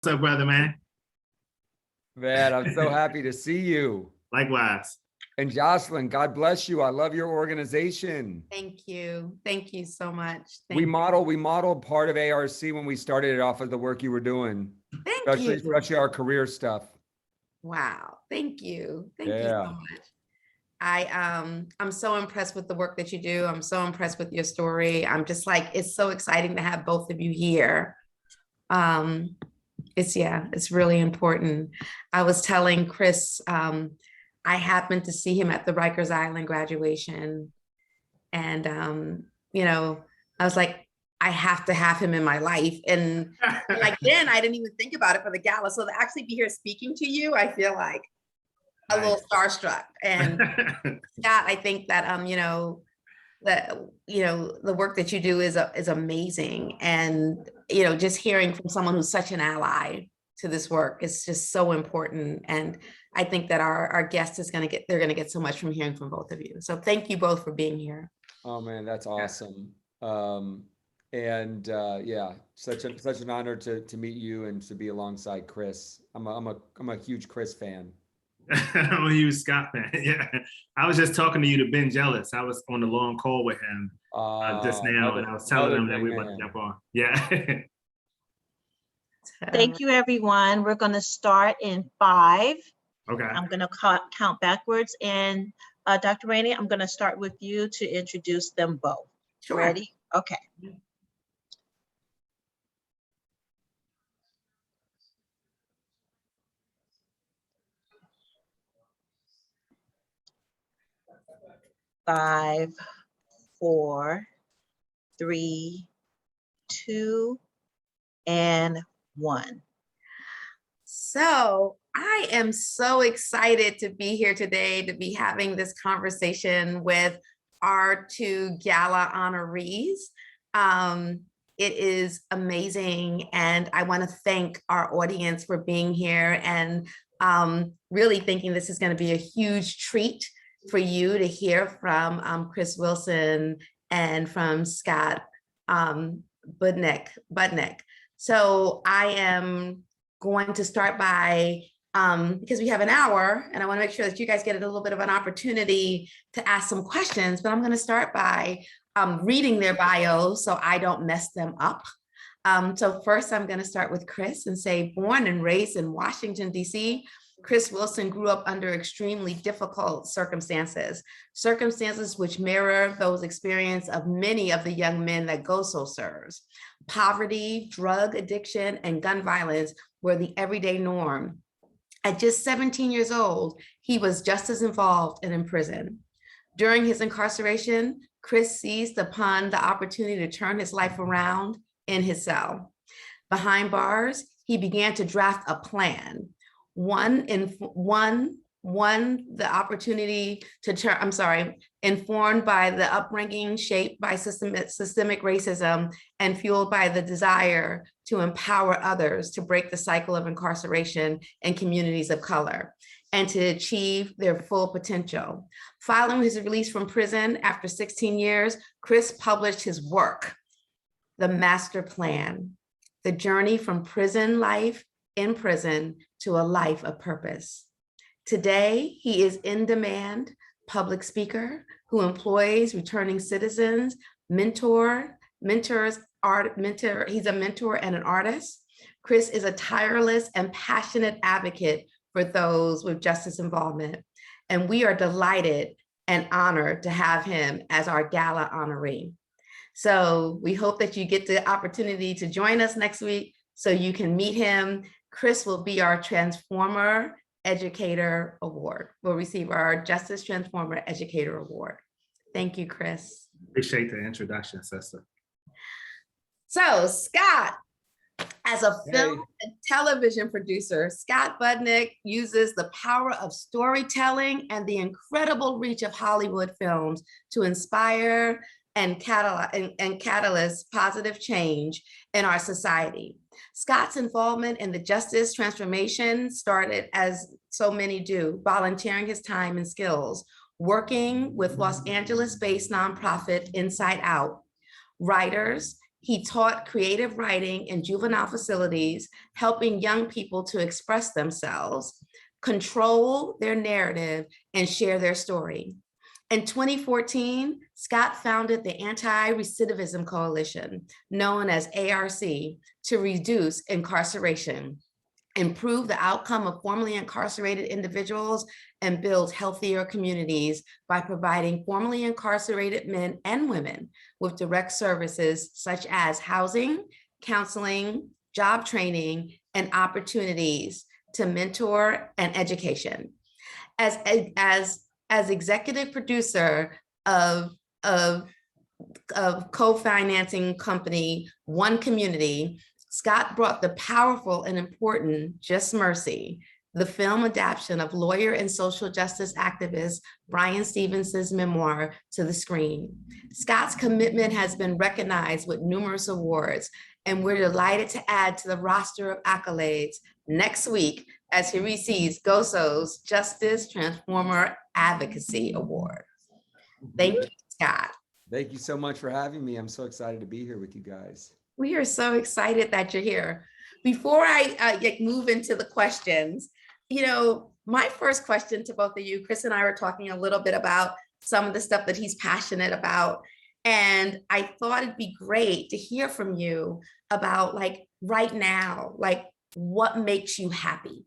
What's up, brother, man? Man, I'm so happy to see you. Likewise. And Jocelyn, God bless you. I love your organization. Thank you. Thank you so much. We modeled part of ARC when we started it off of the work you were doing. Thank you. Especially our career stuff. Wow. Thank you. Thank you Yeah. so much. I'm so impressed with the work that you do. I'm so impressed with your story. I'm just like, it's so exciting to have both of you here. It's really important. I was telling Chris, I happened to see him at the Rikers Island graduation. And, you know, I was like, I have to have him in my life. And like then I didn't even think about it for the gala. So to actually be here speaking to you, I feel like a little starstruck. And Scott, I think that the work that you do is amazing. And just hearing from someone who's such an ally to this work is just so important. And I think that our guest is they're gonna get so much from hearing from both of you. So thank you both for being here. Oh man, that's awesome. Yeah, such an honor to meet you and to be alongside Chris. I'm a huge Chris fan. I'm a huge Scott fan. Yeah, I was just talking to you to Ben Jealous. I was on the long call with him just now, and I was telling him that we were about to jump on. Yeah. Thank you, everyone. We're going to start in 5. Okay. I'm going to count backwards. And Dr. Rainey, I'm going to start with you to introduce them both. Sure. Ready? Okay. Five, 4, 3, 2, and 1. So I am so excited to be here today, to be having this conversation with our 2 gala honorees. It is amazing. And I want to thank our audience for being here and really thinking this is going to be a huge treat for you to hear from Chris Wilson and from Scott Budnick. So I am going to start by, because we have an hour and I want to make sure that you guys get a little bit of an opportunity to ask some questions, but I'm going to start by reading their bios so I don't mess them up. So first I'm going to start with Chris and say, born and raised in Washington, D.C., Chris Wilson grew up under extremely difficult circumstances which mirror those experiences of many of the young men that GOSO serves. Poverty, drug addiction, and gun violence were the everyday norm. At just 17 years old, he was just as involved and in prison. During his incarceration, Chris seized upon the opportunity to turn his life around in his cell. Behind bars, he began to draft a plan. Informed by the upbringing shaped by systemic racism and fueled by the desire to empower others to break the cycle of incarceration in communities of color and to achieve their full potential. Following his release from prison after 16 years, Chris published his work, The Master Plan, The Journey from Prison Life in Prison to a Life of Purpose. Today, he is in demand public speaker who employs returning citizens, he's a mentor and an artist. Chris is a tireless and passionate advocate for those with justice involvement. And we are delighted and honored to have him as our gala honoree. So we hope that you get the opportunity to join us next week so you can meet him. Chris will be our Transformer Educator Award. We'll receive our Justice Transformer Educator Award. Thank you, Chris. Appreciate the introduction, sister. So Scott, as a film and television producer, Scott Budnick uses the power of storytelling and the incredible reach of Hollywood films to inspire and catalyst positive change in our society. Scott's involvement in the justice transformation started, as so many do, volunteering his time and skills, working with Los Angeles-based nonprofit Inside Out, writers, He taught creative writing in juvenile facilities, helping young people to express themselves, control their narrative, and share their story. In 2014, Scott founded the Anti-Recidivism Coalition, known as ARC, to reduce incarceration, improve the outcome of formerly incarcerated individuals, and build healthier communities by providing formerly incarcerated men and women with direct services such as housing, counseling, job training, and opportunities to mentor and education. As executive producer of co-financing company One Community, Scott brought the powerful and important Just Mercy, the film adaptation of lawyer and social justice activist Bryan Stevenson's memoir, to the screen. Scott's commitment has been recognized with numerous awards, and we're delighted to add to the roster of accolades next week as he receives GOSO's Justice Transformer Advocacy Award. Thank you, Scott. Thank you so much for having me. I'm so excited to be here with you guys. We are so excited that you're here. Before I move into the questions, my first question to both of you, Chris and I were talking a little bit about some of the stuff that he's passionate about. And I thought it'd be great to hear from you about right now, what makes you happy?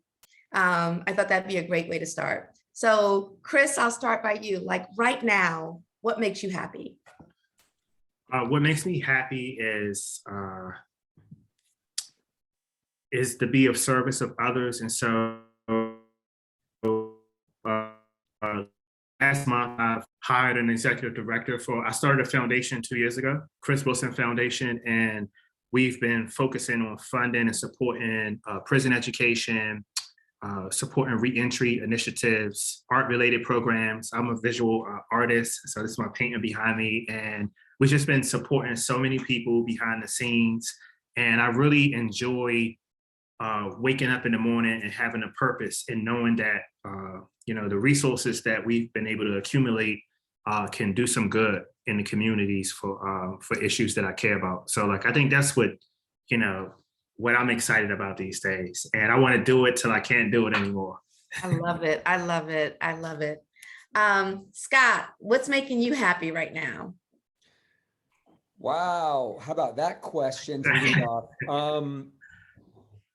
I thought that'd be a great way to start. So Chris, I'll start by you. Right now, what makes you happy? What makes me happy is to be of service of others. And so last month, I've hired an executive director I started a foundation 2 years ago, Chris Wilson Foundation, and we've been focusing on funding and supporting prison education, supporting reentry initiatives, art-related programs. I'm a visual artist, so this is my painting behind me, and we've just been supporting so many people behind the scenes. And I really enjoy waking up in the morning and having a purpose and knowing that the resources that we've been able to accumulate can do some good in the communities for issues that I care about. So I think that's what I'm excited about these days. And I want to do it till I can't do it anymore. I love it. I love it. I love it. Scott, what's making you happy right now? Wow. How about that question to lead off?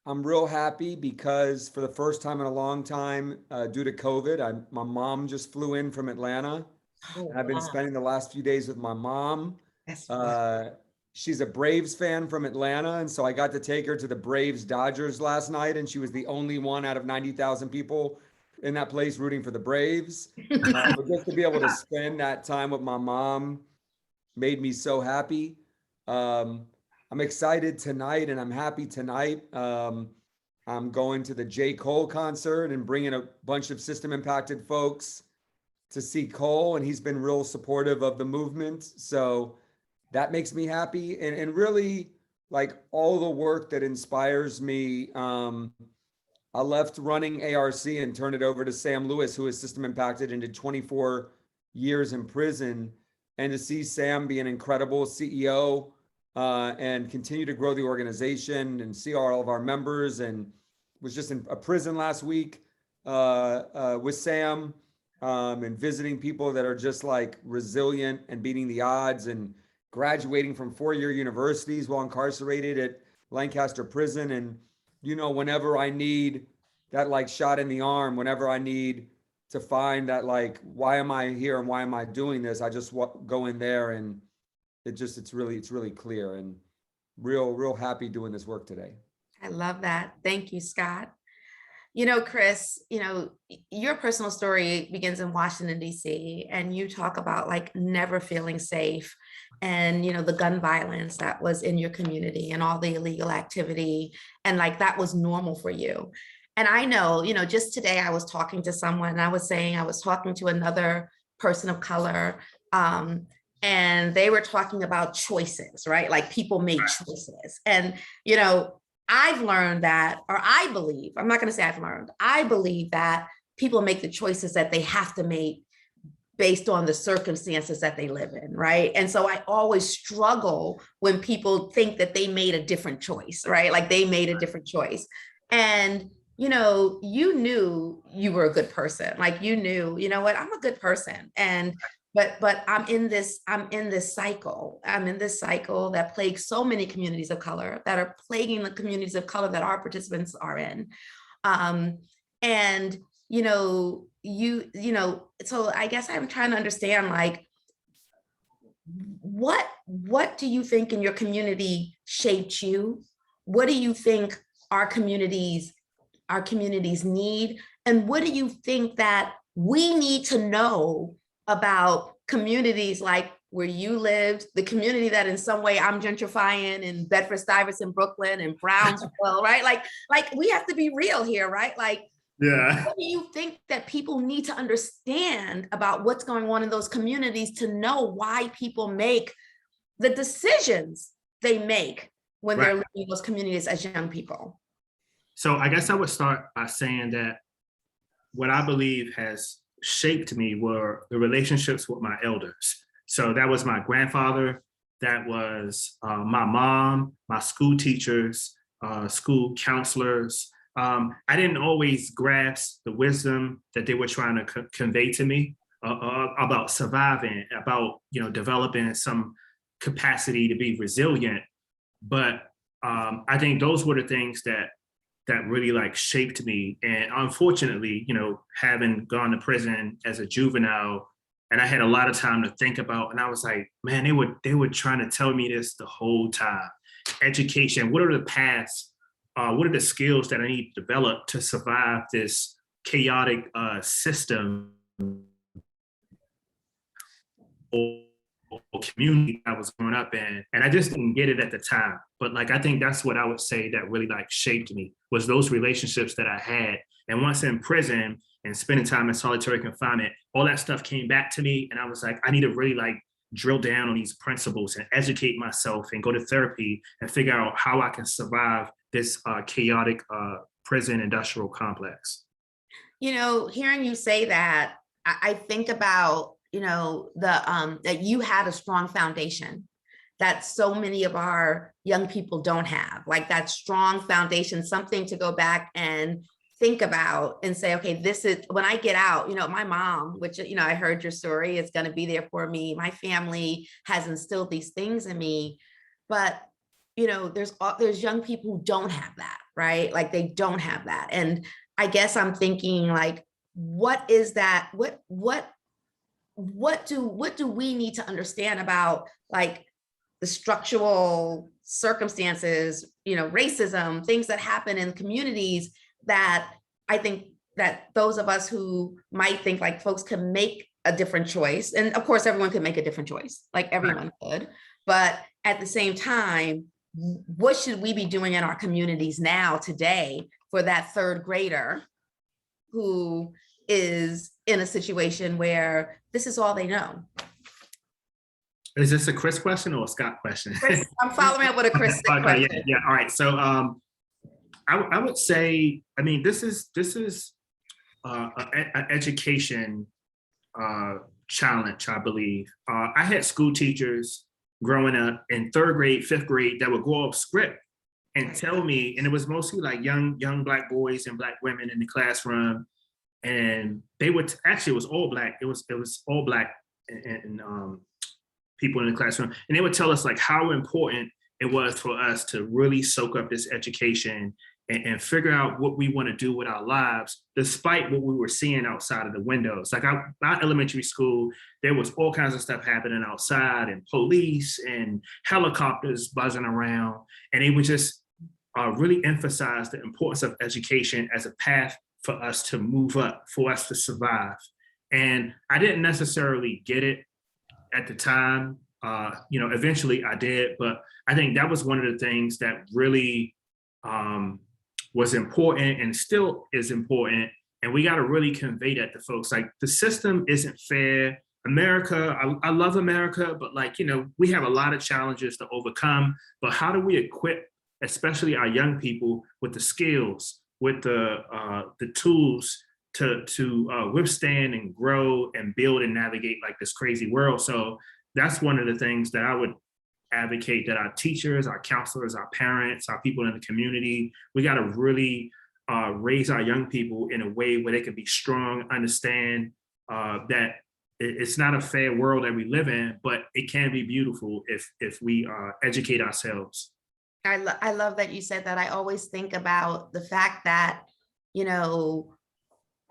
I'm real happy because for the first time in a long time, due to COVID, my mom just flew in from Atlanta. Oh, I've been spending the last few days with my mom. wow. She's a Braves fan from Atlanta, and so I got to take her to the Braves Dodgers last night, and she was the only one out of 90,000 people in that place rooting for the Braves. But just to be able to spend that time with my mom made me so happy. I'm excited tonight, and I'm happy tonight. I'm going to the J. Cole concert and bringing a bunch of system-impacted folks to see Cole, and he's been real supportive of the movement. So that makes me happy. And really, all the work that inspires me, I left running ARC and turned it over to Sam Lewis, who is system-impacted and did 24 years in prison. And to see Sam be an incredible CEO, and continue to grow the organization and see all of our members, and was just in a prison last week with Sam, and visiting people that are just resilient and beating the odds and graduating from 4-year universities while incarcerated at Lancaster Prison. And, whenever I need that shot in the arm, whenever I need to find that why am I here and why am I doing this, I just go in there, and it's really clear, and real happy doing this work today. I love that. Thank you, Scott. Chris, your personal story begins in Washington, D.C., and you talk about never feeling safe and, the gun violence that was in your community and all the illegal activity. And that was normal for you. And I know, just today I was talking to someone, and I was saying I was talking to another person of color, and they were talking about choices, right? People make choices. And, I've learned that, or I believe, I'm not going to say I've learned, I believe that people make the choices that they have to make based on the circumstances that they live in, right? And so I always struggle when people think that they made a different choice, right? Like they made a different choice. And you know, you knew you were a good person. Like you knew, you know what, I'm a good person. And but I'm in this cycle. I'm in this cycle that plagues so many communities of color, that are plaguing the communities of color that our participants are in. And you know, so I guess I'm trying to understand, like, what do you think in your community shaped you? What do you think our communities need? And what do you think that we need to know about communities like where you lived, the community that in some way I'm gentrifying in Bedford-Stuyvesant, Brooklyn, and Brownsville, right? Like we have to be real here, right? Like, Yeah. what do you think that people need to understand about what's going on in those communities to know why people make the decisions they make when they're living in those communities as young people? So I guess I would start by saying that what I believe has shaped me were the relationships with my elders. So that was my grandfather, that was my mom, my school teachers, school counselors. I didn't always grasp the wisdom that they were trying to convey to me about surviving, about, you know, developing some capacity to be resilient. But I think those were the things that really like shaped me. And unfortunately, you know, having gone to prison as a juvenile, and I had a lot of time to think about, and I was like, man, they were trying to tell me this the whole time. Education, what are the paths? What are the skills that I need to develop to survive this chaotic system or community I was growing up in? And I just didn't get it at the time. But like, I think that's what I would say that really like shaped me, was those relationships that I had. And once in prison and spending time in solitary confinement, all that stuff came back to me. And I was like, I need to really like drill down on these principles and educate myself and go to therapy and figure out how I can survive this chaotic prison industrial complex. You know, hearing you say that, I think about, you know, that you had a strong foundation that so many of our young people don't have, like that strong foundation, something to go back and think about and say, okay, this is when I get out, you know, my mom, which, you know, I heard your story, is going to be there for me. My family has instilled these things in me, but you know, there's young people who don't have that, right? Like they don't have that. And I guess I'm thinking like, what is that? What do we need to understand about like the structural circumstances, you know, racism, things that happen in communities that I think that those of us who might think like folks can make a different choice. And of course, everyone can make a different choice, like everyone could. But at the same time, what should we be doing in our communities now today for that third grader who is in a situation where this is all they know? Is this a Chris question or a Scott question? Chris, I'm following up with a Chris question. Yeah. All right. So I would say, I mean, this is an education challenge, I believe. I had school teachers growing up in third grade, fifth grade that would go off script and tell me, and it was mostly like young Black boys and Black women in the classroom, and they would actually, it was all Black. It was all Black and people in the classroom, and they would tell us like how important it was for us to really soak up this education and figure out what we want to do with our lives, despite what we were seeing outside of the windows. Like my elementary school, there was all kinds of stuff happening outside, and police and helicopters buzzing around. And they would just really emphasize the importance of education as a path for us to move up, for us to survive. And I didn't necessarily get it at the time. You know, eventually I did, but I think that was one of the things that really was important and still is important. And we got to really convey that to folks. Like, the system isn't fair. America, I love America, but like, you know, we have a lot of challenges to overcome. But how do we equip, especially our young people, with the skills, with the tools to withstand and grow and build and navigate like this crazy world. So that's one of the things that I would advocate, that our teachers, our counselors, our parents, our people in the community, we got to really raise our young people in a way where they can be strong, understand that it's not a fair world that we live in, but it can be beautiful if we educate ourselves. I love that you said that. I always think about the fact that, you know,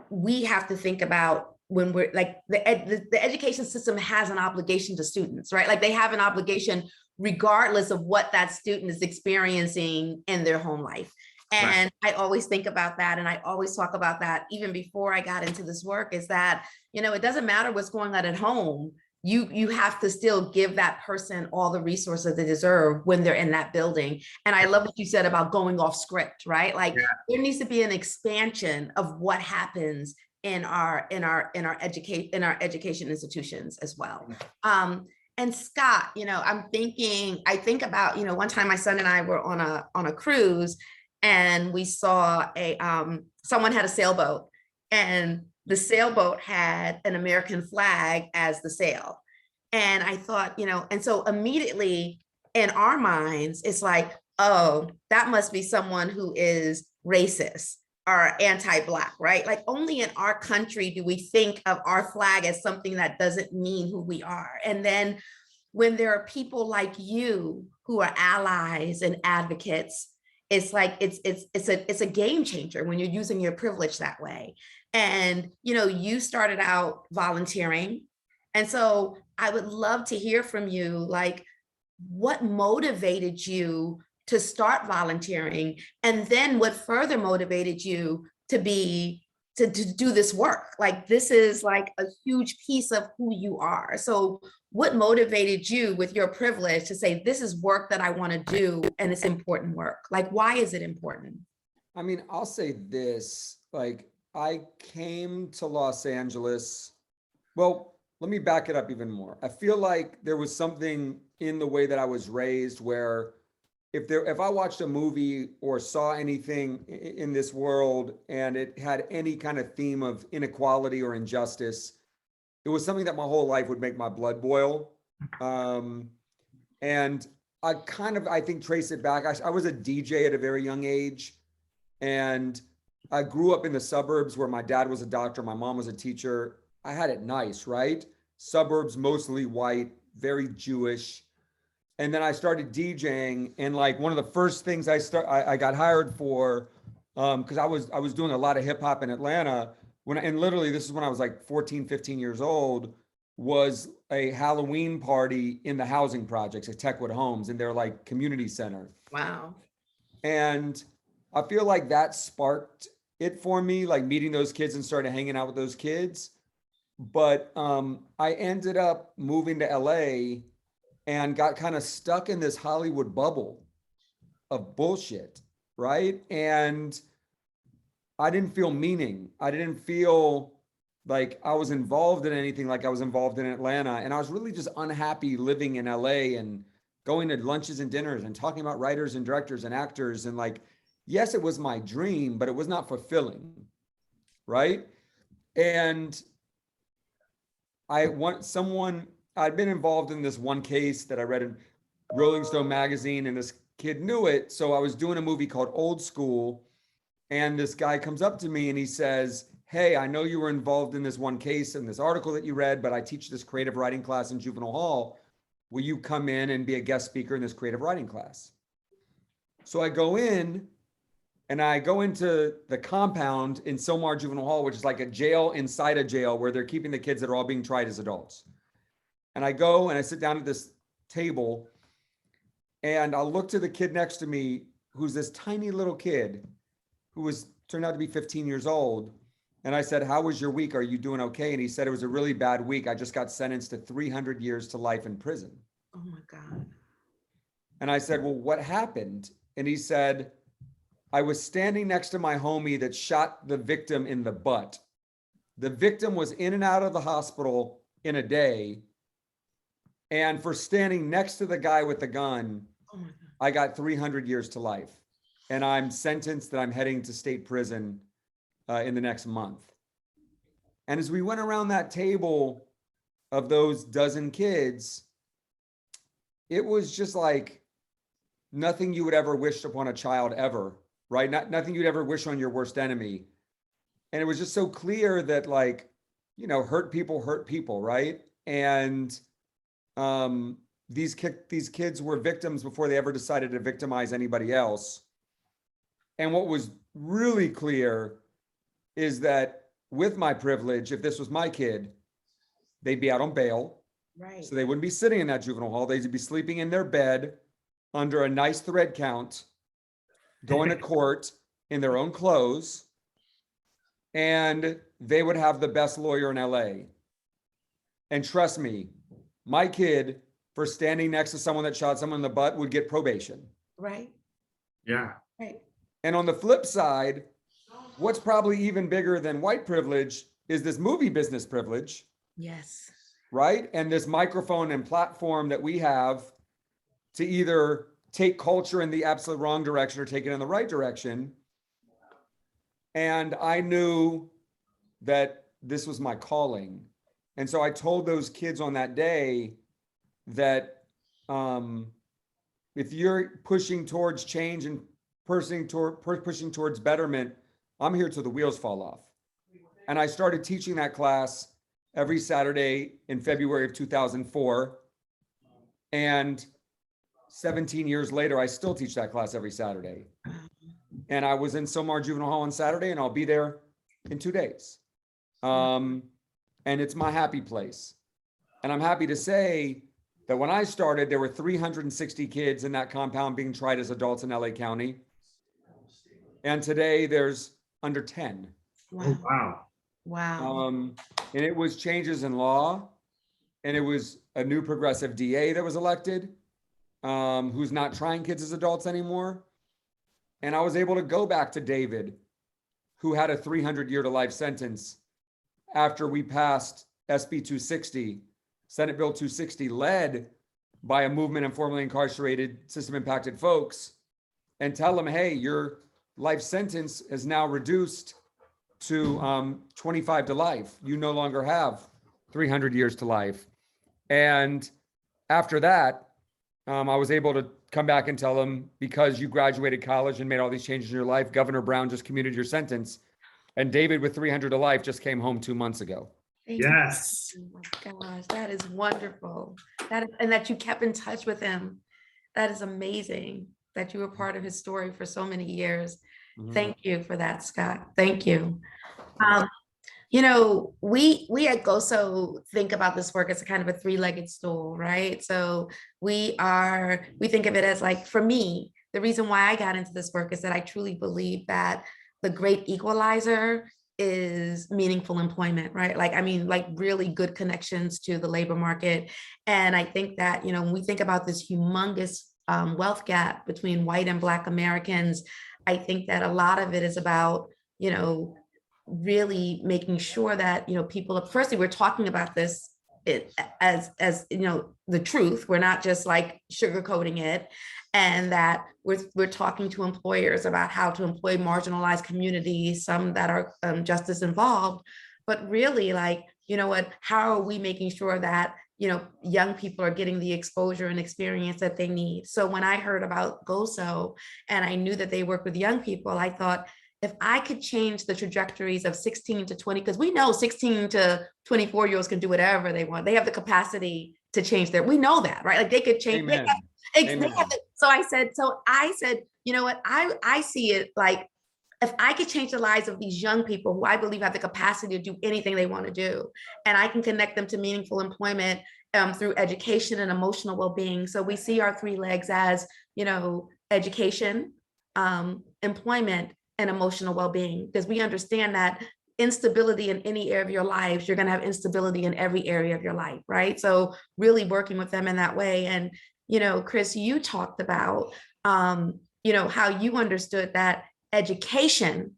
we have to think about when we're like the education system has an obligation to students, right? Like they have an obligation regardless of what that student is experiencing in their home life. And right. I always think about that. And I always talk about that even before I got into this work, is that, you know, it doesn't matter what's going on at home. You have to still give that person all the resources they deserve when they're in that building. And I love what you said about going off script, right? Like there needs to be an expansion of what happens in our education institutions as well. And Scott, you know, I think about, you know, one time my son and I were on a cruise, and we saw someone had a sailboat, and the sailboat had an American flag as the sail. And I thought, you know, and so immediately in our minds, it's like, oh, that must be someone who is racist or anti-Black, right? Like only in our country do we think of our flag as something that doesn't mean who we are. And then when there are people like you who are allies and advocates, it's like it's a game changer when you're using your privilege that way. And you know, you started out volunteering, and so I would love to hear from you, like what motivated you to start volunteering, and then what further motivated you to do this work. Like this is like a huge piece of who you are. So what motivated you with your privilege to say, this is work that I want to do and it's important work? Like, why is it important? I mean, I'll say this, like I came to Los Angeles. Well, let me back it up even more. I feel like there was something in the way that I was raised where if I watched a movie or saw anything in this world and it had any kind of theme of inequality or injustice, it was something that my whole life would make my blood boil. And I think trace it back. I was a DJ at a very young age, and I grew up in the suburbs where my dad was a doctor, my mom was a teacher. I had it nice, right? Suburbs, mostly white, very Jewish. And then I started DJing, and like one of the first things I got hired for, because I was doing a lot of hip hop in Atlanta and literally this is when I was like 14, 15 years old, was a Halloween party in the housing projects at Techwood Homes in their like community center. Wow. And I feel like that sparked it for me, like meeting those kids and started hanging out with those kids. But I ended up moving to LA and got kind of stuck in this Hollywood bubble of bullshit, right? And I didn't feel meaning. I didn't feel like I was involved in anything like I was involved in Atlanta. And I was really just unhappy living in LA and going to lunches and dinners and talking about writers and directors and actors. And like, yes, it was my dream, but it was not fulfilling, right? And I'd been involved in this one case that I read in Rolling Stone magazine, and this kid knew it. So I was doing a movie called Old School, and this guy comes up to me and he says, hey, I know you were involved in this one case in this article that you read, but I teach this creative writing class in Juvenile Hall. Will you come in and be a guest speaker in this creative writing class? So I go in, and I go into the compound in Silmar Juvenile Hall, which is like a jail inside a jail where they're keeping the kids that are all being tried as adults. And I go and I sit down at this table, and I'll look to the kid next to me, who's this tiny little kid who turned out to be 15 years old. And I said, how was your week? Are you doing okay? And he said, it was a really bad week. I just got sentenced to 300 years to life in prison. Oh my God. And I said, well, what happened? And he said, I was standing next to my homie that shot the victim in the butt. The victim was in and out of the hospital in a day. And for standing next to the guy with the gun, I got 300 years to life. And I'm sentenced that I'm heading to state prison in the next month. And as we went around that table of those dozen kids, it was just like nothing you would ever wish upon a child ever, right? Nothing you'd ever wish on your worst enemy. And it was just so clear that, like, you know, hurt people, right? And these kids were victims before they ever decided to victimize anybody else. And what was really clear is that with my privilege, if this was my kid, they'd be out on bail. Right. So they wouldn't be sitting in that juvenile hall. They'd be sleeping in their bed under a nice thread count, going to court in their own clothes, and they would have the best lawyer in LA. And trust me, my kid, for standing next to someone that shot someone in the butt, would get probation. Right. Yeah. Right. And on the flip side, what's probably even bigger than white privilege is this movie business privilege, Yes. right? And this microphone and platform that we have to either take culture in the absolute wrong direction or take it in the right direction. And I knew that this was my calling. And so I told those kids on that day that if you're pushing towards change and pushing towards betterment, I'm here till the wheels fall off. And I started teaching that class every Saturday in February of 2004. And 17 years later, I still teach that class every Saturday. And I was in Somar Juvenile Hall on Saturday, and I'll be there in 2 days. And it's my happy place. And I'm happy to say that when I started, there were 360 kids in that compound being tried as adults in LA County. And today there's under 10. Wow. Oh, wow. Wow. And it was changes in law, and it was a new progressive DA that was elected, who's not trying kids as adults anymore. And I was able to go back to David, who had a 300-year to life sentence after we passed SB 260, Senate Bill 260, led by a movement of formerly incarcerated system impacted folks, and tell them, hey, your life sentence is now reduced to 25 to life. You no longer have 300 years to life. And after that, I was able to come back and tell them, because you graduated college and made all these changes in your life, Governor Brown just commuted your sentence. And David with 300 to life just came home 2 months ago. Thank you. Yes. Oh my gosh, that is wonderful. And that you kept in touch with him. That is amazing that you were part of his story for so many years. Thank you for that, Scott. Thank you. You know, we at GOSO think about this work as a kind of a three-legged stool, right? So we think of it as, like, for me, the reason why I got into this work is that I truly believe that the great equalizer is meaningful employment, right? Like, I mean, like, really good connections to the labor market. And I think that, you know, when we think about this humongous wealth gap between white and Black Americans, I think that a lot of it is about, you know, really making sure that, you know, people, firstly, we're talking about this as you know, the truth. We're not just like sugarcoating it, and that we're talking to employers about how to employ marginalized communities, some that are just as involved, but really, like, you know what, how are we making sure that, you know, young people are getting the exposure and experience that they need? So when I heard about GOSO and I knew that they work with young people, I thought, if I could change the trajectories of 16 to 20, because we know 16 to 24-year-olds can do whatever they want. They have the capacity to change we know that, right? Like, they could change. Amen. So I said, you know what, I see it like, if I could change the lives of these young people who I believe have the capacity to do anything they want to do, and I can connect them to meaningful employment through education and emotional well-being. So we see our three legs as, you know, education, employment, and emotional well-being, because we understand that instability in any area of your life, you're going to have instability in every area of your life, right? So really working with them in that way. And, you know, Chris, you talked about, you know, how you understood that education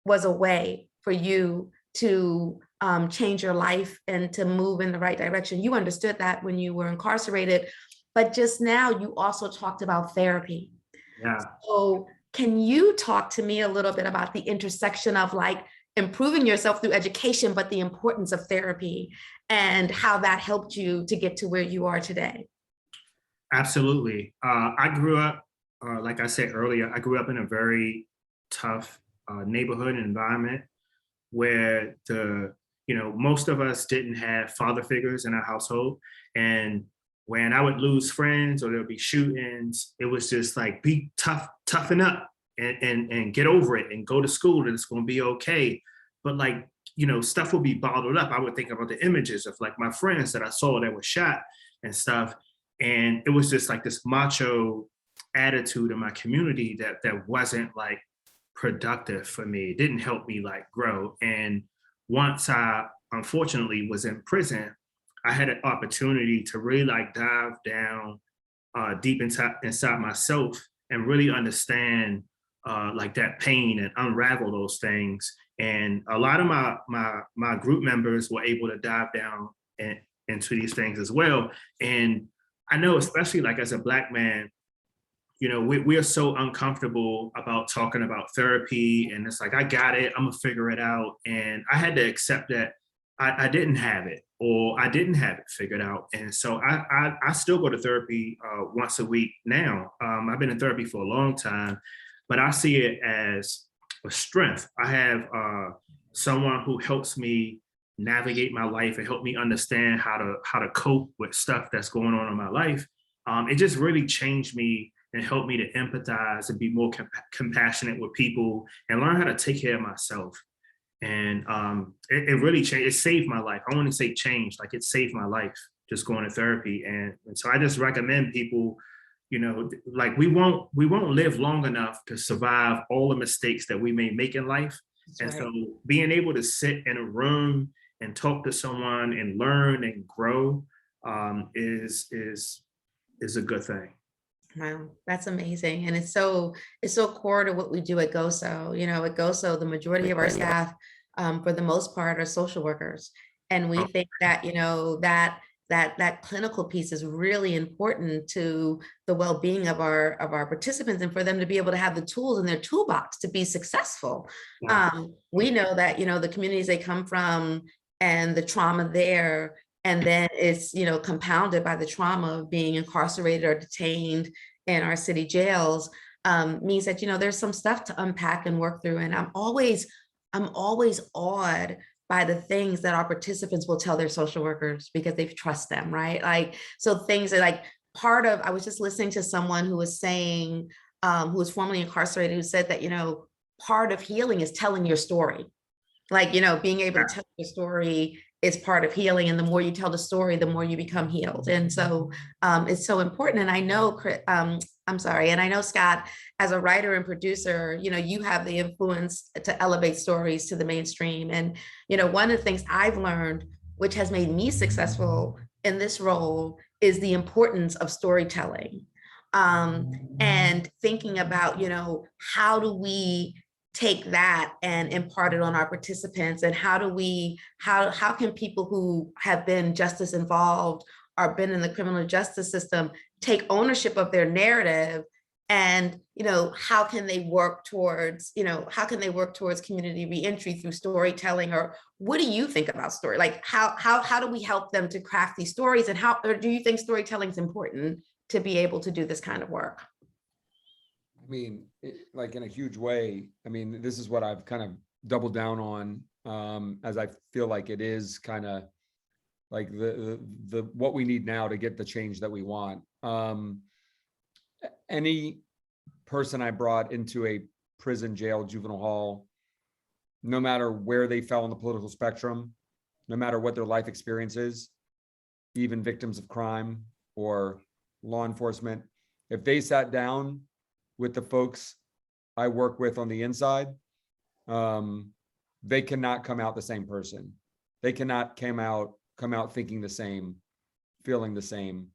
was a way for you to change your life and to move in the right direction. You understood that when you were incarcerated, but just now you also talked about therapy. Yeah. So can you talk to me a little bit about the intersection of, like, improving yourself through education, but the importance of therapy and how that helped you to get to where you are today. Absolutely. I grew up, like I said earlier, I grew up in a very tough neighborhood and environment where most of us didn't have father figures in our household. And when I would lose friends or there'll be shootings, it was just like, be tough, toughen up and get over it and go to school and it's going to be okay. But like, stuff would be bottled up. I would think about the images of like my friends that I saw that were shot and stuff. And it was just like this macho attitude in my community that wasn't like productive for me. It didn't help me like grow. And once I unfortunately was in prison, I had an opportunity to really like dive down deep inside myself and really understand like that pain and unravel those things. And a lot of my group members were able to dive down into these things as well. And I know, especially like as a Black man, we are so uncomfortable about talking about therapy, and it's like, I got it, I'm gonna figure it out. And I had to accept that I didn't have it, or I didn't have it figured out. And so I still go to therapy once a week now. I've been in therapy for a long time, but I see it as a strength. I have someone who helps me navigate my life and help me understand how to cope with stuff that's going on in my life. It just really changed me and helped me to empathize and be more compassionate with people and learn how to take care of myself. And it really changed. It saved my life. I want to say changed, like it saved my life just going to therapy. And so I just recommend people, like we won't live long enough to survive all the mistakes that we may make in life. That's and right. So being able to sit in a room and talk to someone and learn and grow is a good thing. Wow, that's amazing. And it's so core to what we do at GOSO. At GOSO, the majority of our staff, for the most part, are social workers. And we think that, that clinical piece is really important to the well-being of our participants and for them to be able to have the tools in their toolbox to be successful. We know that, the communities they come from and the trauma there, and then it's, compounded by the trauma of being incarcerated or detained in our city jails, means that, there's some stuff to unpack and work through. And I'm always awed by the things that our participants will tell their social workers because they trust them, right? Like, so things are like I was just listening to someone who was saying, who was formerly incarcerated, who said that, part of healing is telling your story. Like, being able to tell your story is part of healing. And the more you tell the story, the more you become healed. And so it's so important. And I know, and I know, Scott, as a writer and producer, you have the influence to elevate stories to the mainstream. And, one of the things I've learned, which has made me successful in this role, is the importance of storytelling. And thinking about, how do we take that and impart it on our participants, and how can people who have been justice involved or been in the criminal justice system take ownership of their narrative, and how can they work towards community reentry through storytelling? Or what do you think about story? Like how do we help them to craft these stories, and or do you think storytelling is important to be able to do this kind of work? I mean, like in a huge way. I mean, this is what I've kind of doubled down on, as I feel like it is kind of like the what we need now to get the change that we want. Any person I brought into a prison, jail, juvenile hall, no matter where they fell on the political spectrum, no matter what their life experience is, even victims of crime or law enforcement, if they sat down with the folks I work with on the inside, they cannot come out the same person. They cannot come out thinking the same, feeling the same.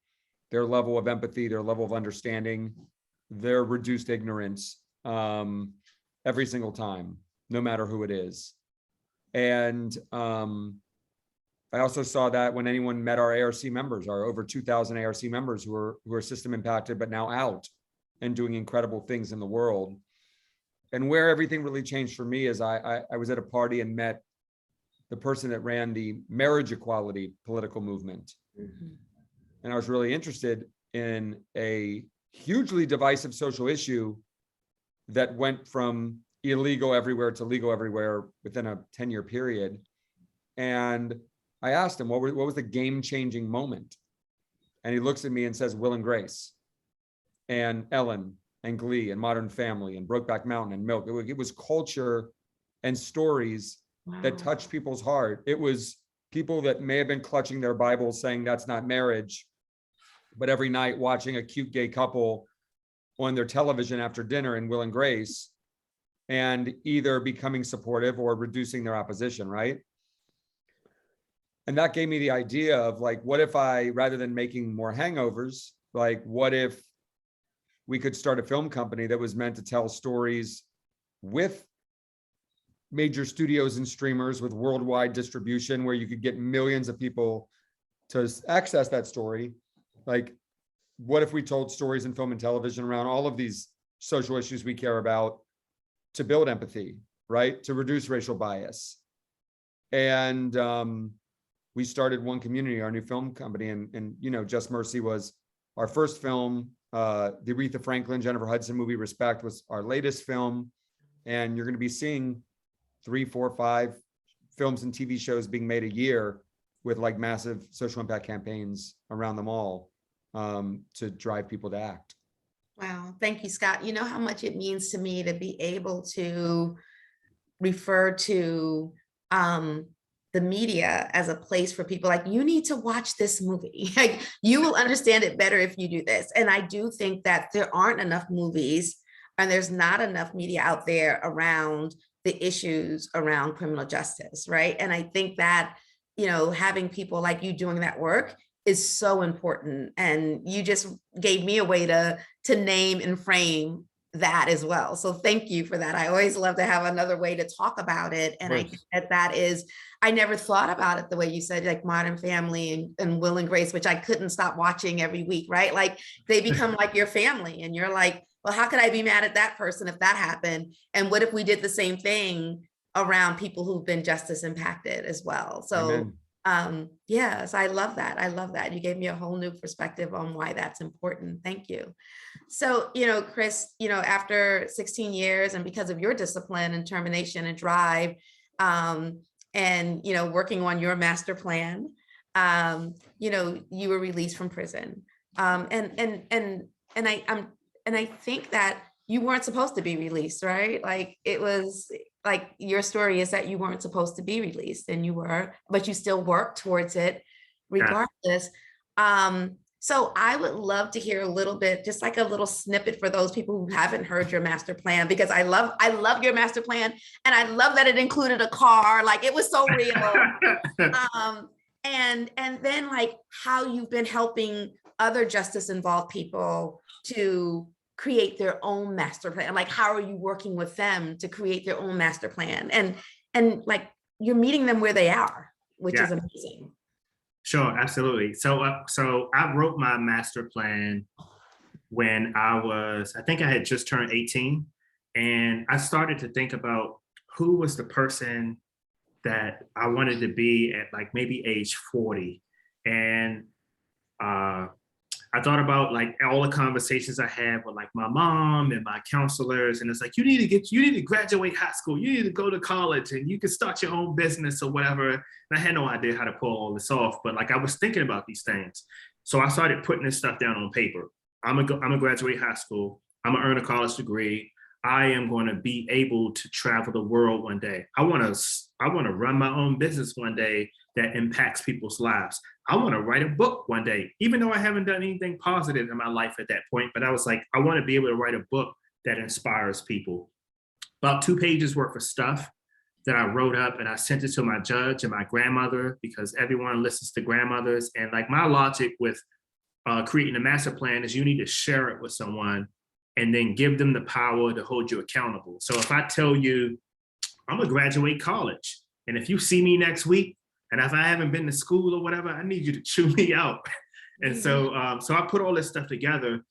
Their level of empathy, their level of understanding, their reduced ignorance, every single time, no matter who it is. And I also saw that when anyone met our ARC members, our over 2,000 ARC members who are system impacted, but now out and doing incredible things in the world. and where everything really changed for me is I was at a party and met the person that ran the marriage equality political movement. Mhm. And I was really interested in a hugely divisive social issue that went from illegal everywhere to legal everywhere within a 10-year period. And I asked him, what was the game-changing moment? And he looks at me and says, Will and Grace, and Ellen, and Glee, and Modern Family, and Brokeback Mountain, and Milk. It was culture and stories that Wow. touched people's heart. It was people that may have been clutching their Bibles saying that's not marriage, but every night watching a cute gay couple on their television after dinner in Will and Grace, and either becoming supportive or reducing their opposition, right? And that gave me the idea of like, what if I, rather than making more hangovers, like what if we could start a film company that was meant to tell stories with major studios and streamers with worldwide distribution, where you could get millions of people to access that story. Like, what if we told stories in film and television around all of these social issues we care about to build empathy, right? To reduce racial bias. And we started One Community, our new film company. And you know, Just Mercy was our first film. The Aretha Franklin, Jennifer Hudson movie, Respect, was our latest film. And you're going to be seeing 3, 4, 5 films and TV shows being made a year with like massive social impact campaigns around them all, to drive people to act. Wow. Thank you, Scott. You know how much it means to me to be able to refer to the media as a place for people like, you need to watch this movie. Like, you will understand it better if you do this. And I do think that there aren't enough movies and there's not enough media out there around the issues around criminal justice, right? And I think that, you know, having people like you doing that work is so important. And you just gave me a way to name and frame that as well. So thank you for that. I always love to have another way to talk about it. And I think that is, I never thought about it the way you said, like Modern Family and Will and Grace, which I couldn't stop watching every week, right? Like, they become like your family, and you're like, well, how could I be mad at that person if that happened? And what if we did the same thing around people who've been justice impacted as well? So yes, I love that. I love that. You gave me a whole new perspective on why that's important. Thank you. So, you know, Chris, you know, after 16 years and because of your discipline and determination and drive, and, you know, working on your master plan, you know, you were released from prison. And I think that you weren't supposed to be released, right? Like, it was like, your story is that you weren't supposed to be released, and you were, but you still worked towards it regardless. Yeah. So I would love to hear a little bit, just like a little snippet for those people who haven't heard your master plan, because I love your master plan, and I love that it included a car. Like, it was so real. And then like how you've been helping other justice involved people to create their own master plan. Like, how are you working with them to create their own master plan? And like, you're meeting them where they are, which is amazing. Sure, absolutely. So I wrote my master plan when I think I had just turned 18, and I started to think about who was the person that I wanted to be at, like maybe age 40. And I thought about like all the conversations I had with like my mom and my counselors, and it's like, you need to graduate high school, you need to go to college, and you can start your own business or whatever. And I had no idea how to pull all this off, but like, I was thinking about these things. So I started putting this stuff down on paper. I'm gonna graduate high school. I'm gonna earn a college degree. I am going to be able to travel the world one day. I want to run my own business one day that impacts people's lives. I want to write a book one day, even though I haven't done anything positive in my life at that point. But I was like, I want to be able to write a book that inspires people. About 2 pages worth of stuff that I wrote up, and I sent it to my judge and my grandmother, because everyone listens to grandmothers. And like, my logic with creating a master plan is you need to share it with someone and then give them the power to hold you accountable. So if I tell you, I'm gonna graduate college, and if you see me next week, and if I haven't been to school or whatever, I need you to chew me out. And so I put all this stuff together,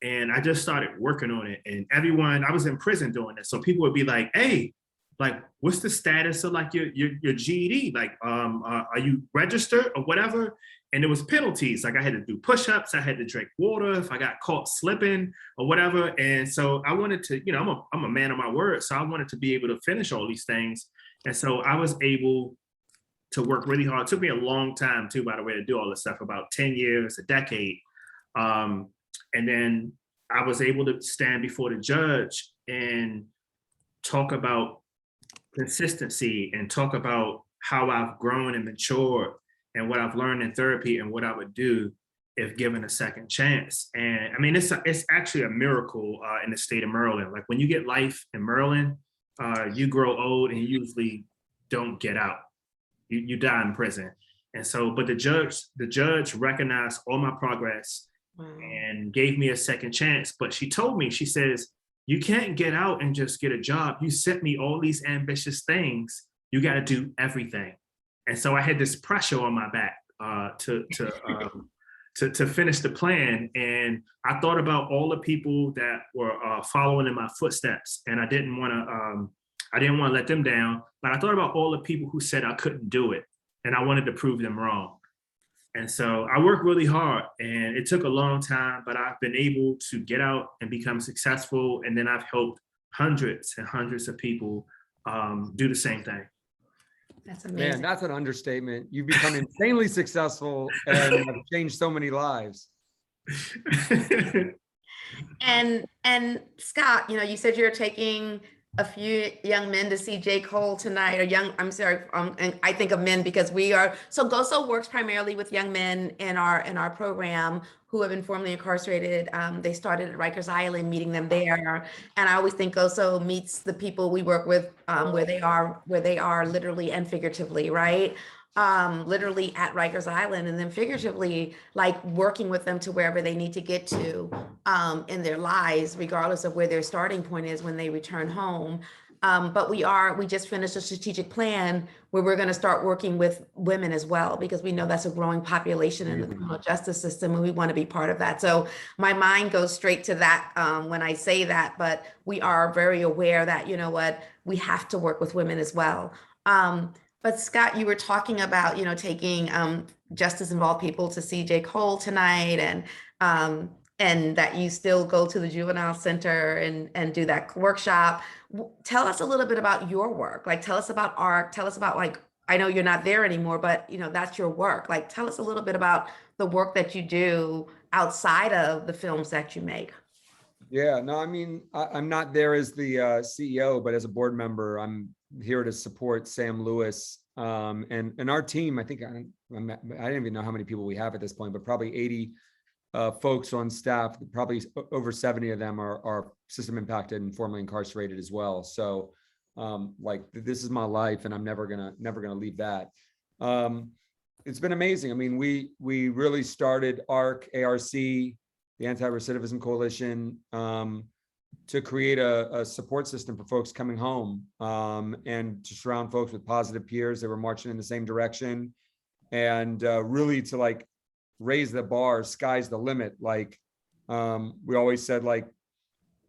And I just started working on it. And everyone, I was in prison doing this. So people would be like, hey, like, what's the status of like your GED? Like, are you registered or whatever? And there was penalties. Like I had to do push-ups. I had to drink water if I got caught slipping or whatever. And so I wanted to, you know, I'm a man of my word. So I wanted to be able to finish all these things. And so I was able to work really hard. It took me a long time too, by the way, to do all this stuff, about 10 years, a decade. And then I was able to stand before the judge and talk about consistency and talk about how I've grown and matured and what I've learned in therapy and what I would do if given a second chance. And I mean, it's actually a miracle in the state of Maryland. Like when you get life in Maryland, you grow old and you usually don't get out. You die in prison. And so, but the judge recognized all my progress and gave me a second chance. But she told me, she says, you can't get out and just get a job. You sent me all these ambitious things. You got to do everything. And so I had this pressure on my back to finish the plan. And I thought about all the people that were following in my footsteps, and I didn't want to let them down. But I thought about all the people who said I couldn't do it, and I wanted to prove them wrong. And so I worked really hard, and it took a long time, but I've been able to get out and become successful. And then I've helped hundreds and hundreds of people do the same thing. That's amazing. Man, that's an understatement. You've become insanely successful and have changed so many lives. And Scott, you know, you said you're taking a few young men to see J. Cole tonight, or and I think of men because so GOSO works primarily with young men in our program who have been formerly incarcerated. They started at Rikers Island, meeting them there. And I always think GOSO meets the people we work with where they are literally and figuratively, right? Literally at Rikers Island, and then figuratively, like working with them to wherever they need to get to in their lives, regardless of where their starting point is when they return home. But we just finished a strategic plan where we're going to start working with women as well, because we know that's a growing population in the criminal justice system, and we want to be part of that. So my mind goes straight to that when I say that, but we are very aware that, you know what, we have to work with women as well. But Scott, you were talking about, you know, taking justice involved people to see J. Cole tonight, and that you still go to the juvenile center and do that workshop. Tell us a little bit about your work. Like, tell us about ARC. Tell us about, like, I know you're not there anymore, but you know, that's your work. Like, tell us a little bit about the work that you do outside of the films that you make. Yeah, no, I mean, I'm not there as the CEO, but as a board member, I'm here to support Sam Lewis and our team. I think I don't even know how many people we have at this point, but probably 80 folks on staff. Probably over 70 of them are system impacted and formerly incarcerated as well. So like, this is my life, and I'm never gonna leave that. It's been amazing. I mean, we really started ARC, the Anti-Recidivism Coalition, to create a support system for folks coming home, and to surround folks with positive peers that were marching in the same direction, and really to like raise the bar. Sky's the limit. Like we always said, like,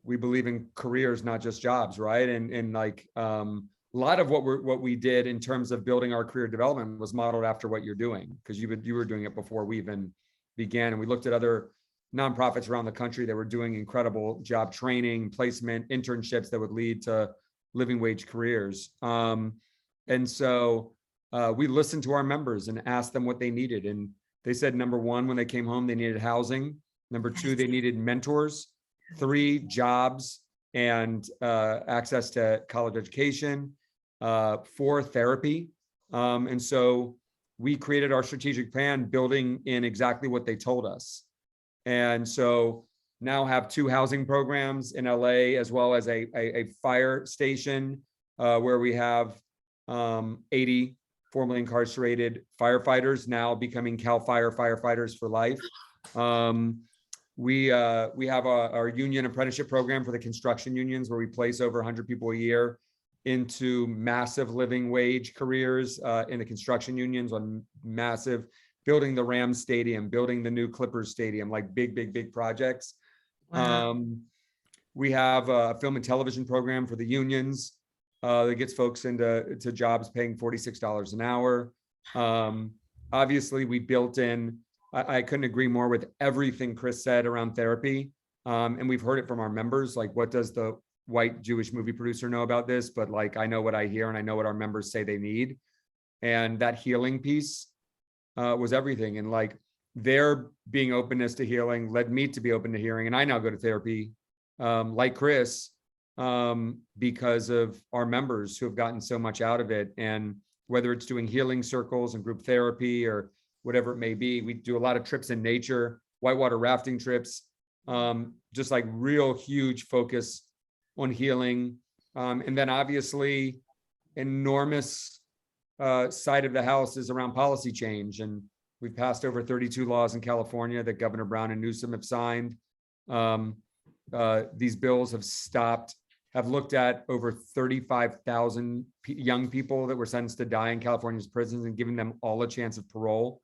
we believe in careers, not just jobs, right? And like a lot of what we did in terms of building our career development was modeled after what you're doing, because you were doing it before we even began. And we looked at other nonprofits around the country that were doing incredible job training, placement, internships that would lead to living wage careers. And so we listened to our members and asked them what they needed. And they said, number one, when they came home, they needed housing. Number two, they needed mentors. 3, jobs and access to college education. 4, therapy. And so we created our strategic plan building in exactly what they told us. And so now have 2 housing programs in LA, as well as a fire station where we have 80 formerly incarcerated firefighters now becoming CAL FIRE firefighters for life. We have our union apprenticeship program for the construction unions, where we place over 100 people a year into massive living wage careers in the construction unions on massive, building the Rams stadium, building the new Clippers stadium, like big projects. Wow. We have a film and television program for the unions that gets folks into jobs paying $46 an hour. Obviously, we built in, I couldn't agree more with everything Chris said around therapy. And we've heard it from our members, like, what does the white Jewish movie producer know about this? But like, I know what I hear and I know what our members say they need. And that healing piece was everything. And like, their being openness to healing led me to be open to hearing. And I now go to therapy, like Chris, because of our members who have gotten so much out of it. And whether it's doing healing circles and group therapy or whatever it may be, we do a lot of trips in nature, whitewater rafting trips, just like real huge focus on healing. And then obviously enormous side of the house is around policy change. And we've passed over 32 laws in California that Governor Brown and Newsom have signed. These bills have looked at over 35,000 young people that were sentenced to die in California's prisons and giving them all a chance of parole.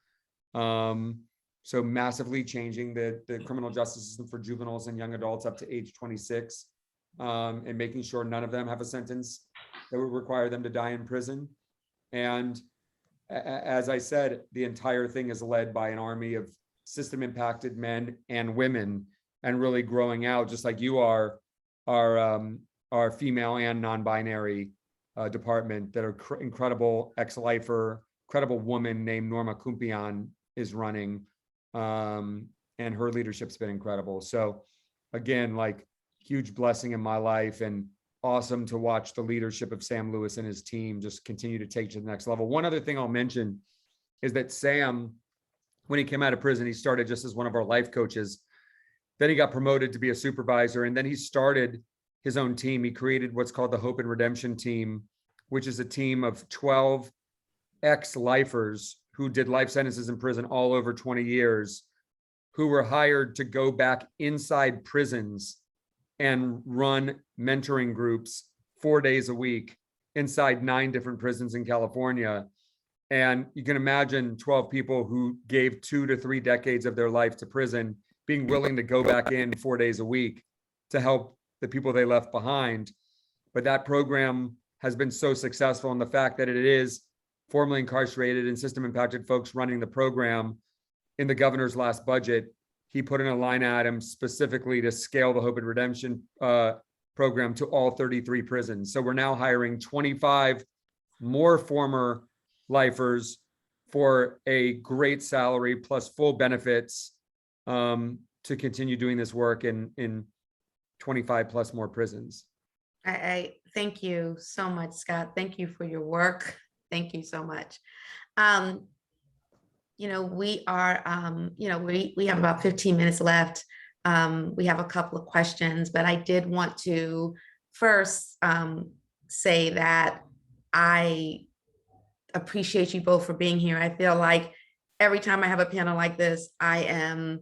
So massively changing the criminal justice system for juveniles and young adults up to age 26, and making sure none of them have a sentence that would require them to die in prison. And as I said, the entire thing is led by an army of system impacted men and women, and really growing out, just like you are, our female and non-binary department that are incredible ex-lifer, incredible woman named Norma Kumpian is running. And her leadership's been incredible. So again, like, huge blessing in my life, and awesome to watch the leadership of Sam Lewis and his team just continue to take to the next level. One other thing I'll mention is that Sam, when he came out of prison, he started just as one of our life coaches. Then he got promoted to be a supervisor, and then he started his own team. He created what's called the Hope and Redemption team, which is a team of 12 ex-lifers who did life sentences in prison all over 20 years, who were hired to go back inside prisons and run mentoring groups 4 days a week inside 9 different prisons in California. And you can imagine 12 people who gave 2 to 3 decades of their life to prison being willing to go back in 4 days a week to help the people they left behind. But that program has been so successful, and the fact that it is formerly incarcerated and system impacted folks running the program, in the governor's last budget, he put in a line item specifically to scale the Hope and Redemption program to all 33 prisons. So we're now hiring 25 more former lifers for a great salary plus full benefits, to continue doing this work in 25 plus more prisons. I thank you so much, Scott. Thank you for your work. Thank you so much. We are, we have about 15 minutes left. We have a couple of questions, but I did want to first say that I appreciate you both for being here. I feel like every time I have a panel like this, I am,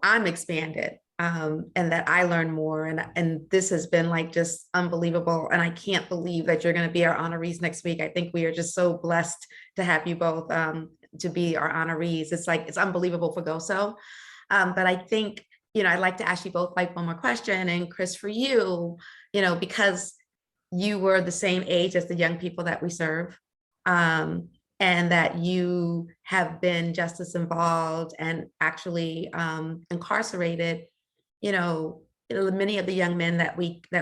I'm expanded, and that I learn more. And this has been like just unbelievable. And I can't believe that you're going to be our honorees next week. I think we are just so blessed to have you both to be our honorees. It's unbelievable for GOSO. But I think, I'd like to ask you both like one more question. And Chris, for you, because you were the same age as the young people that we serve, and that you have been justice involved and actually incarcerated, many of the young men that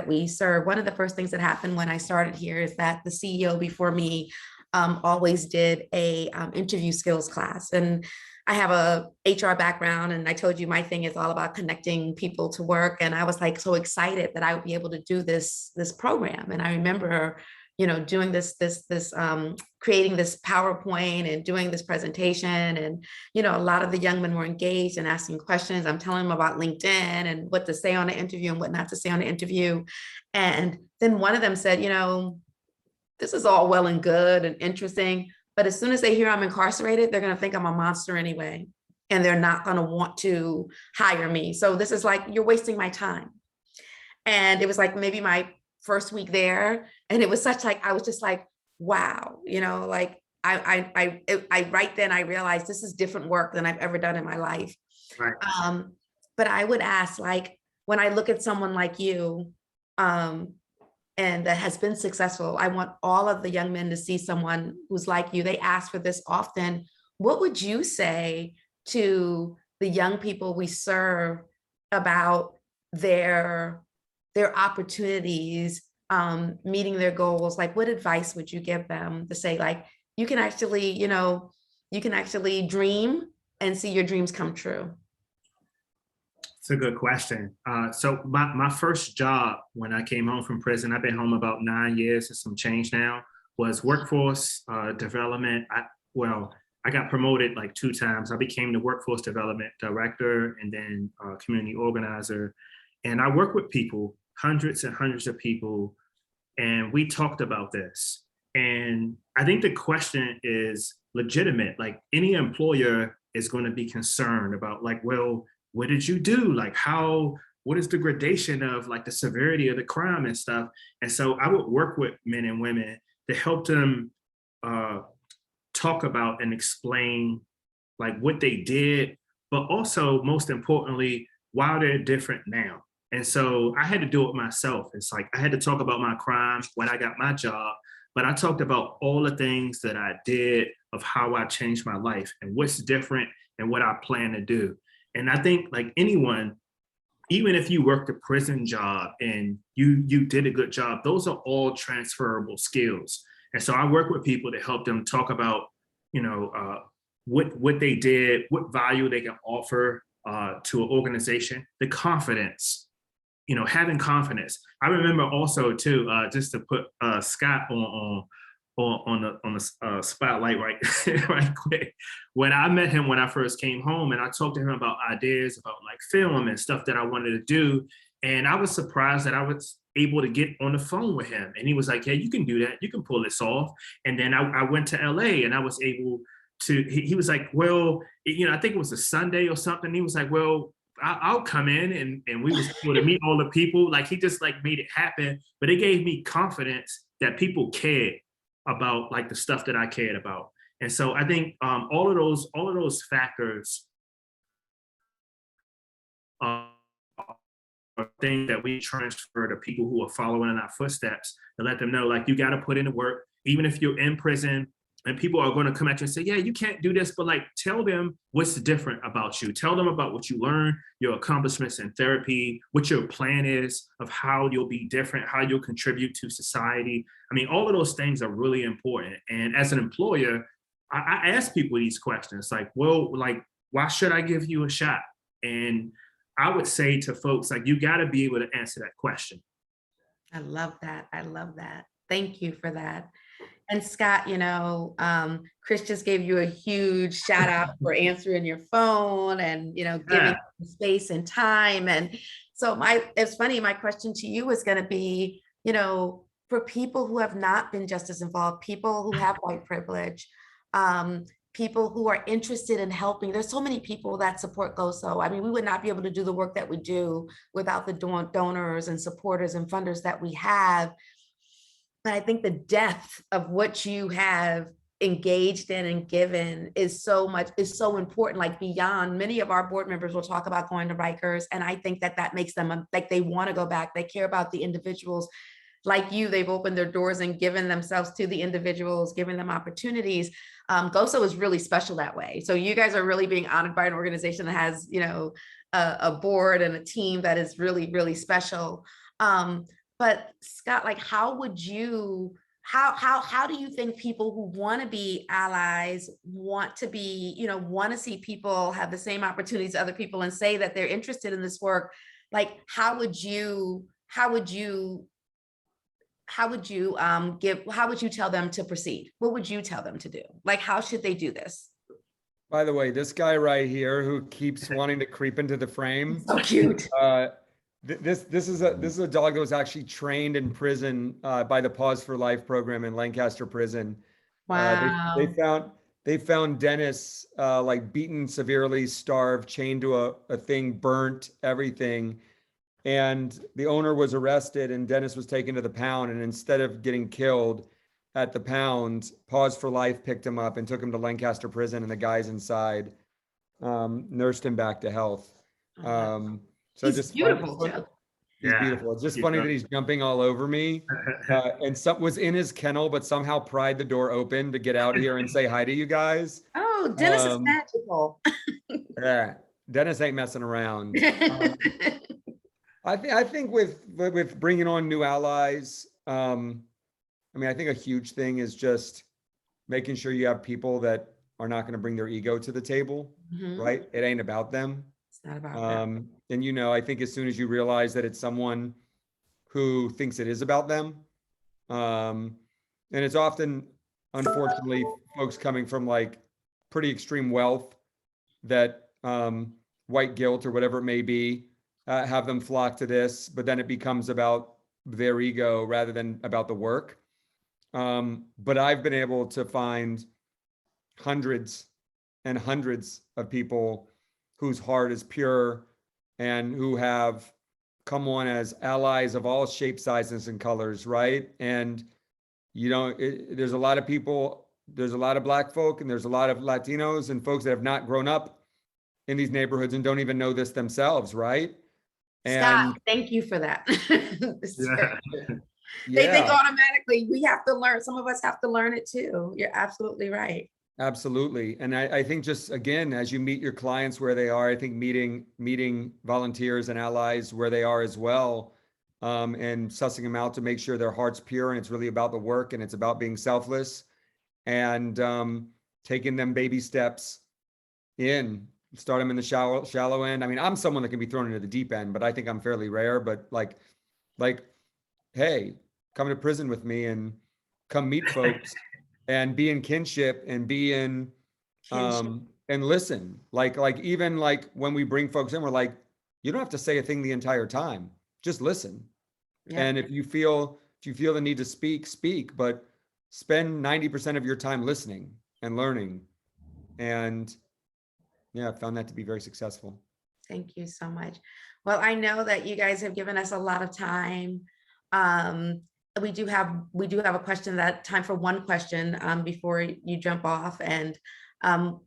we serve. One of the first things that happened when I started here is that the CEO before me always did a interview skills class. And I have a HR background, and I told you my thing is all about connecting people to work. And I was like so excited that I would be able to do this program. And I remember, doing this creating this PowerPoint and doing this presentation. And, a lot of the young men were engaged and asking questions. I'm telling them about LinkedIn and what to say on the interview and what not to say on the interview. And then one of them said, this is all well and good and interesting, but as soon as they hear I'm incarcerated, they're going to think I'm a monster anyway, and they're not going to want to hire me. So this is like, you're wasting my time. And it was like maybe my first week there, and it was such like, I was just like, wow, like I right then I realized this is different work than I've ever done in my life. Right. But I would ask, like, when I look at someone like you, and that has been successful, I want all of the young men to see someone who's like you. They ask for this often. What would you say to the young people we serve about their opportunities, meeting their goals? Like, what advice would you give them to say, like, you can actually, you can actually dream and see your dreams come true? It's a good question. So my first job when I came home from prison, I've been home about 9 years and some change now, was workforce development. I got promoted like 2 times. I became the workforce development director and then community organizer. And I work with people, hundreds and hundreds of people, and we talked about this. And I think the question is legitimate. Like, any employer is going to be concerned about, like, well, what did you do? Like, what is the gradation of like the severity of the crime and stuff? And so I would work with men and women to help them talk about and explain like what they did, but also most importantly, why they're different now. And so I had to do it myself. It's like, I had to talk about my crimes when I got my job, but I talked about all the things that I did, of how I changed my life and what's different and what I plan to do. And I think, like anyone, even if you worked a prison job and you did a good job, those are all transferable skills. And so I work with people to help them talk about, what they did, what value they can offer to an organization, the confidence, having confidence. I remember also too, just to put Scott on the spotlight right quick. When I met him when I first came home, and I talked to him about ideas about like film and stuff that I wanted to do, and I was surprised that I was able to get on the phone with him, and he was like, "Yeah, you can do that. You can pull this off." And then I went to LA, and I was able to. He was like, "Well, I think it was a Sunday or something." He was like, "Well, I'll come in," and we was able to meet all the people. Like, he just like made it happen, but it gave me confidence that people cared about like the stuff that I cared about. And so I think all of those factors are things that we transfer to people who are following in our footsteps, to let them know, like, you got to put in the work, even if you're in prison. And people are going to come at you and say, yeah, you can't do this, but like, tell them what's different about you. Tell them about what you learned, your accomplishments in therapy, what your plan is of how you'll be different, how you'll contribute to society. I mean, all of those things are really important. And as an employer, I ask people these questions like, well, like, why should I give you a shot? And I would say to folks, like, you got to be able to answer that question. I love that. I love that. Thank you for that. And Scott, Chris just gave you a huge shout out for answering your phone and, giving space and time. And so it's funny, my question to you is going to be, for people who have not been justice involved, people who have white privilege, people who are interested in helping. There's so many people that support GOSO. I mean, we would not be able to do the work that we do without the donors and supporters and funders that we have. But I think the depth of what you have engaged in and given is so important, like beyond. Many of our board members will talk about going to Rikers. And I think that makes them like, they want to go back. They care about the individuals like you. They've opened their doors and given themselves to the individuals, giving them opportunities. GOSO is really special that way. So you guys are really being honored by an organization that has, a board and a team that is really, really special. But Scott, like, how do you think people who want to be allies, want to be, want to see people have the same opportunities as other people and say that they're interested in this work? Like, how would you tell them to proceed? What would you tell them to do? Like, how should they do this? By the way, this guy right here who keeps wanting to creep into the frame. So cute. This is a dog that was actually trained in prison by the Pause for Life program in Lancaster Prison. Wow. They found Dennis like beaten severely, starved, chained to a thing, burnt, everything. And the owner was arrested, and Dennis was taken to the pound. And instead of getting killed at the pound, Pause for Life picked him up and took him to Lancaster Prison, and the guys inside nursed him back to health. So He's just beautiful, fun- Joe. He's Yeah, beautiful. It's just he's funny dope. that he's jumping all over me. And some was in his kennel, but somehow pried the door open to get out here and say hi to you guys. Oh, Dennis is Um, magical. Yeah, Dennis ain't messing around. I think with bringing on new allies, I mean, I think a huge thing is just making sure you have people that are not going to bring their ego to the table, Mhm. right? It ain't about them. It's not about that. And you know, I think as soon as you realize that it's someone who thinks it is about them, and it's often, unfortunately, folks coming from like pretty extreme wealth that white guilt or whatever it may be, have them flock to this, but then it becomes about their ego rather than about the work. But I've been able to find hundreds and hundreds of people whose heart is pure and who have come on as allies of all shapes, sizes, and colors, right? And you know, there's a lot of people, there's a lot of Black folk, and there's a lot of Latinos and folks that have not grown up in these neighborhoods and don't even know this themselves, right? And Scott, thank you for that. Yeah. They think yeah, automatically we have to learn. Some of us have to learn it too. You're absolutely right. absolutely. And I think just again, as you meet your clients where they are, I think meeting volunteers and allies where they are as well, and sussing them out to make sure their heart's pure and it's really about the work and it's about being selfless, and taking them baby steps in, start them in the shallow end. I mean, I'm someone that can be thrown into the deep end, but I think I'm fairly rare. But like, hey, come to prison with me and come meet folks and be in kinship and be in and listen. Like even like when we bring folks in, we're like, you don't have to say a thing the entire time. Just listen. Yeah. And if you feel the need to speak, but spend 90% of your time listening and learning. And yeah, I found that to be very successful. Thank you so much. Well, I know that you guys have given us a lot of time. We do have a question, that time for one question before you jump off. And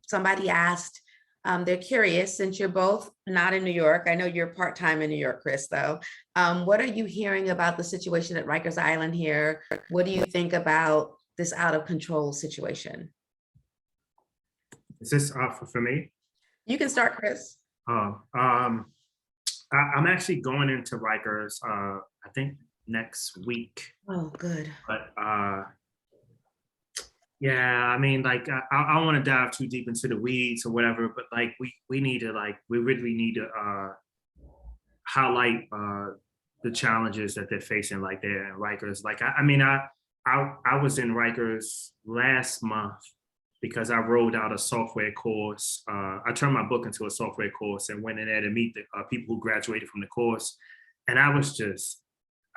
somebody asked, they're curious, since you're both not in New York. I know you're part-time in New York, Chris, though. What are you hearing about the situation at Rikers Island here? What do you think about this out of control situation? Is this for me? You can start, Chris. I'm actually going into Rikers, I think next week. Oh, good. But yeah, I mean, like, I don't want to dive too deep into the weeds or whatever, but like, we really need to highlight the challenges that they're facing, like there in Rikers. Like, I mean, I was in Rikers last month because I rolled out a software course. I turned my book into a software course and went in there to meet the people who graduated from the course. And I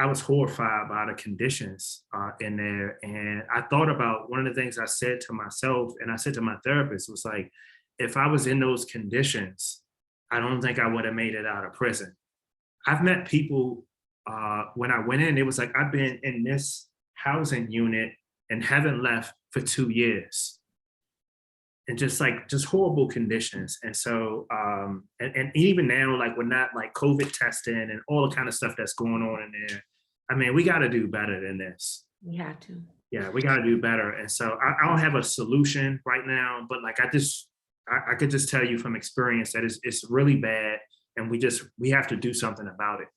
was horrified by the conditions in there. And I thought about one of the things I said to myself, and I said to my therapist, was like, if I was in those conditions, I don't think I would have made it out of prison. I've met people when I went in, it was like, I've been in this housing unit and haven't left for 2 years. And just horrible conditions. And so, and even now, like, we're not like COVID testing and all the kind of stuff that's going on in there. I mean, we got to do better than this. We have to. Yeah, we got to do better. And so I don't have a solution right now, but like, I could just tell you from experience that it's really bad. And we have to do something about it.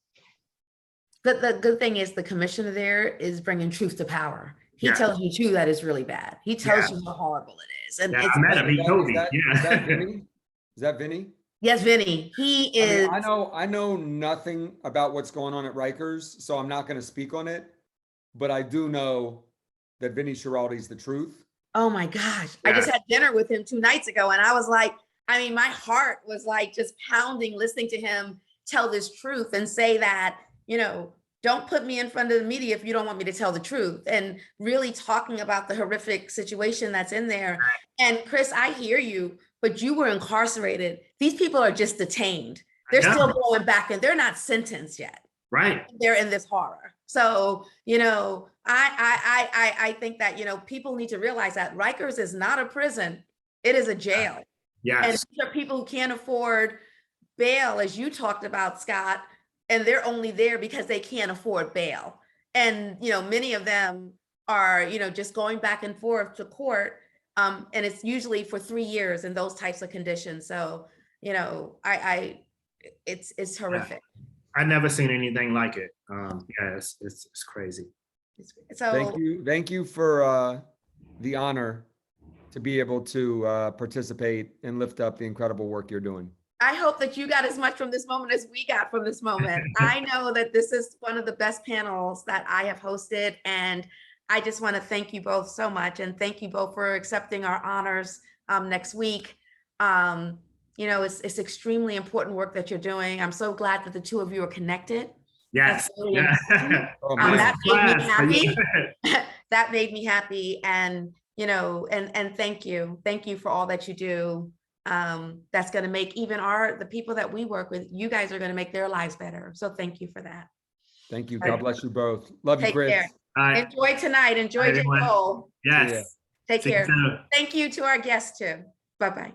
But the good thing is the commissioner there is bringing truth to power. He tells you too that it's really bad. He tells you how horrible it is. And I met him. He told me. Is that Vinny? Is that Vinny? Yes, Vinny. He is. I mean, I know nothing about what's going on at Rikers, so I'm not going to speak on it. But I do know that Vinny Schiraldi's the truth. Oh my gosh. I just had dinner with him 2 nights ago, and I was like, I mean, my heart was like just pounding listening to him tell this truth and say that, you know, don't put me in front of the media if you don't want me to tell the truth, and really talking about the horrific situation that's in there. And Chris, I hear you, but you were incarcerated. These people are just detained. They're still going back and they're not sentenced yet. Right. They're in this horror. So, you know, I think that, you know, people need to realize that Rikers is not a prison. It is a jail. Yes. And these are people who can't afford bail, as you talked about, Scott, and they're only there because they can't afford bail. And, many of them are, just going back and forth to court. And it's usually for 3 years in those types of conditions. So, it's horrific. I've never seen anything like it. Yeah, it's crazy. So Thank you for the honor to be able to participate and lift up the incredible work you're doing. I hope that you got as much from this moment as we got from this moment. I know that this is one of the best panels that I have hosted, and I just want to thank you both so much, and thank you both for accepting our honors next week. It's extremely important work that you're doing. I'm so glad that the two of you are connected. Yes. Really that made me happy. That made me happy, and and thank you for all that you do. That's going to make even the people that we work with, you guys are going to make their lives better. So thank you for that. Thank you. God bless you both. Love you, Take Chris. care. Right. Enjoy tonight. Enjoy J. Cole. Yes. Take care. See you soon. Thank you to our guests too. Bye-bye.